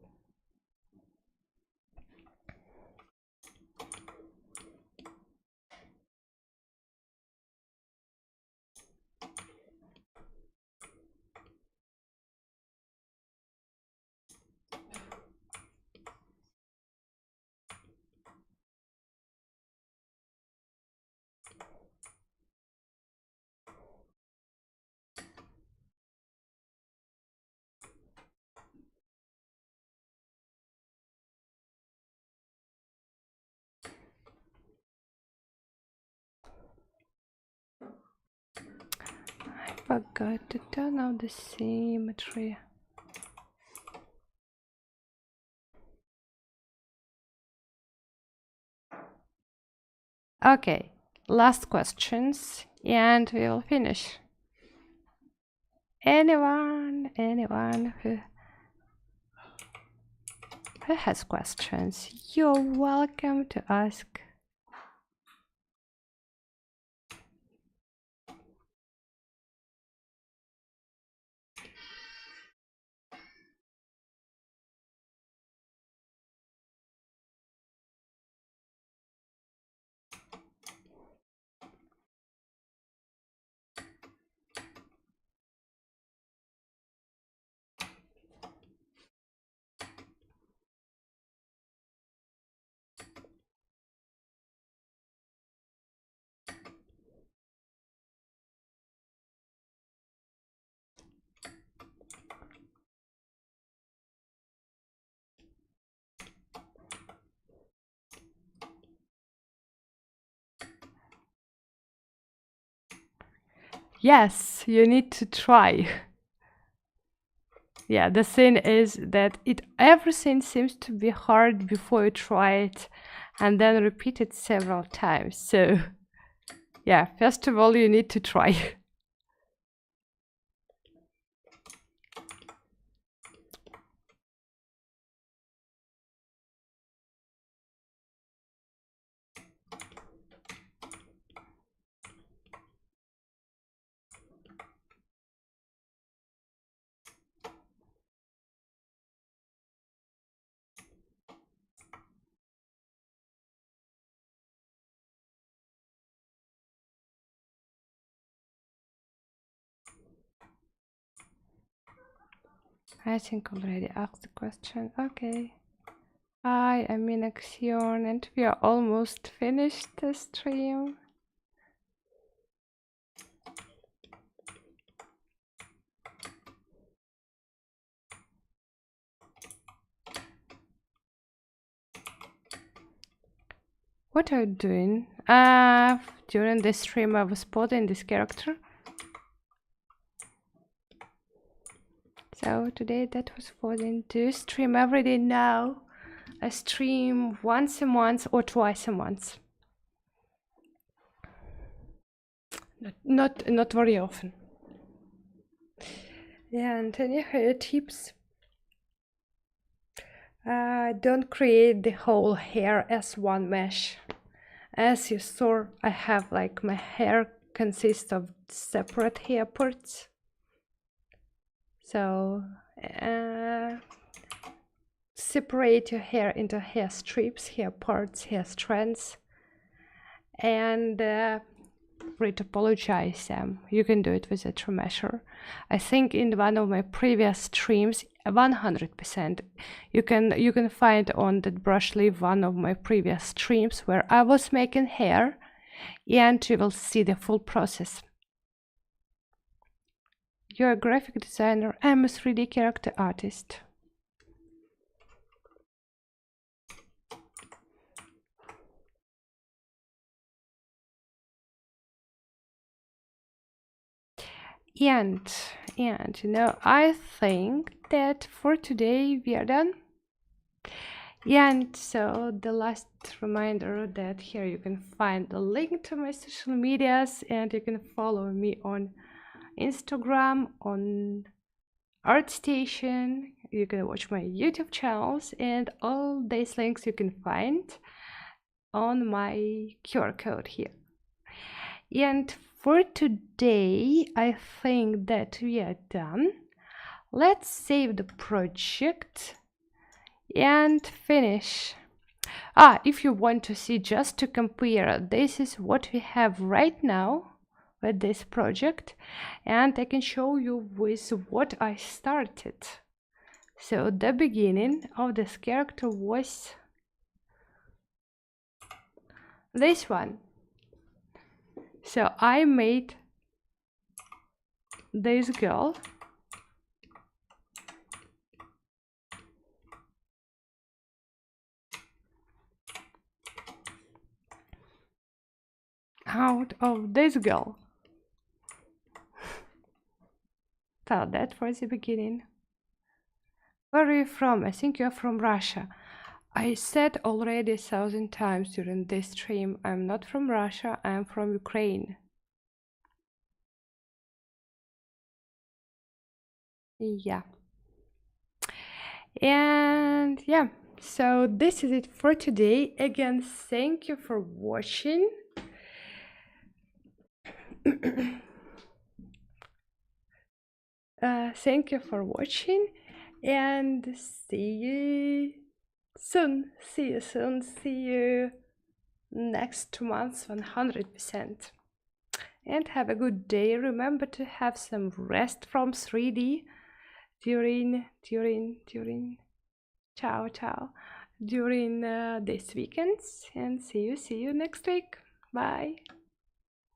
I forgot to turn off the symmetry. Okay, last questions and we'll finish. Anyone who has questions, you're welcome to ask. Yes, you need to try. Yeah, the thing is that everything seems to be hard before you try it and then repeat it several times. So yeah, first of all, you need to try. I think already asked the question. Okay. Hi, I'm Maxon, and we are almost finished the stream. What are you doing? During the stream I was spotting this character. So today that was spotting. Do you stream every day now? I stream once a month or twice a month. Not very often. Yeah, and any hair tips? Don't create the whole hair as one mesh. As you saw, I have like my hair consists of separate hair parts. So separate your hair into hair strips, hair parts, hair strands, and retopologize them. You can do it with a true measure. I think in one of my previous streams, 100%, you can find on that brush leaf one of my previous streams where I was making hair, and you will see the full process. You're a graphic designer. I'm a 3D character artist. And you know, I think that for today we are done. And so the last reminder that here you can find the link to my social medias, and you can follow me on Instagram, on ArtStation. You can watch my YouTube channels, and all these links you can find on my QR code here. And for today, I think that we are done. Let's save the project and finish. If you want to see, just to compare, this is what we have right now with this project, and I can show you with what I started. So the beginning of this character was this one. So I made this girl out of this girl. So that was the beginning. Where are you from? I think you're from Russia. I said already 1,000 times during this stream, I'm not from Russia, I'm from Ukraine. Yeah. And yeah, so this is it for today. Again, thank you for watching. Thank you for watching, and see you soon. See you soon. See you next month 100%. And have a good day. Remember to have some rest from 3D during this weekends, and see you next week. Bye.